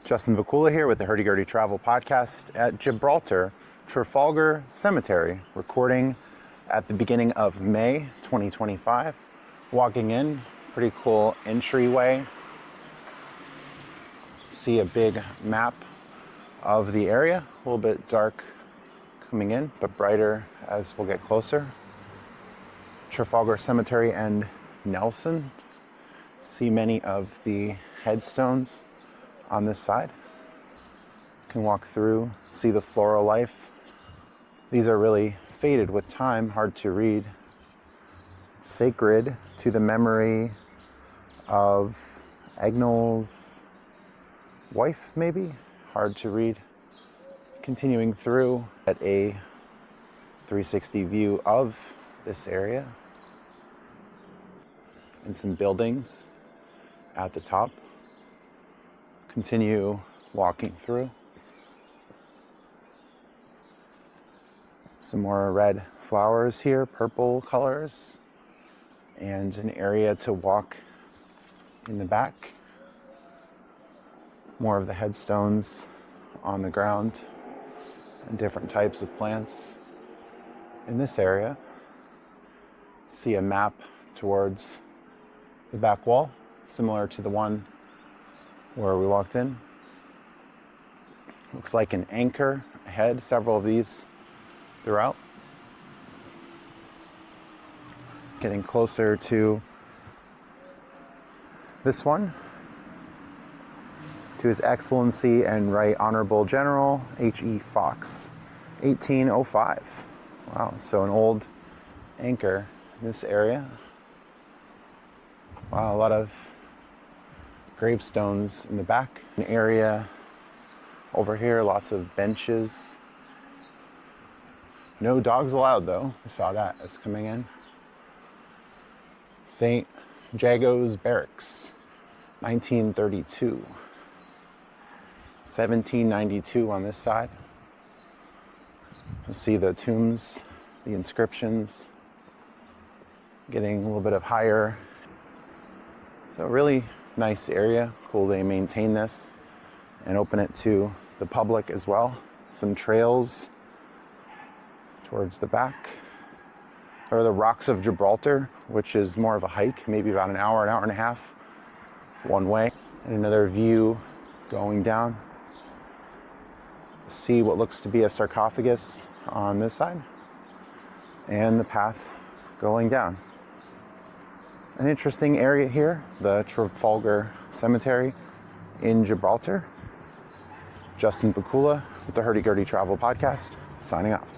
Justin Vacula here with the Hurdy Travel Podcast at Gibraltar, Trafalgar Cemetery, recording at the beginning of May 2025. Walking in, pretty cool entryway. See a big map of the area, a little bit dark coming in, but brighter as we'll get closer. Trafalgar Cemetery and Nelson. See many of the headstones on this side. Can walk through, see the floral life. These are really faded with time, hard to read. Sacred to the memory of Agnell's wife, maybe? Hard to read. Continuing through at a 360 view of this area. And some buildings at the top. Continue walking through. Some more red flowers here, purple colors, and an area to walk in the back. More of the headstones on the ground and different types of plants. In this area, see a map towards the back wall, similar to the one where we walked in. Looks like an anchor ahead, several of these throughout. Getting closer to this one, to His Excellency and Right Honorable General H.E. Fox, 1805. Wow, so an old anchor in this area. Wow, a lot of gravestones in the back. An area over here, lots of benches. No dogs allowed though, I saw that as coming in. St. Jago's Barracks, 1932. 1792 on this side. You'll see the tombs, the inscriptions, getting a little bit of higher. So really nice area. Cool they maintain this and open it to the public as well. Some trails towards the back. Or the Rocks of Gibraltar, which is more of a hike, maybe about an hour and a half one way. And another view going down. See what looks to be a sarcophagus on this side. And the path going down. An interesting area here, the Trafalgar Cemetery in Gibraltar. Justin Vacula with the Hurdy Travel Podcast, signing off.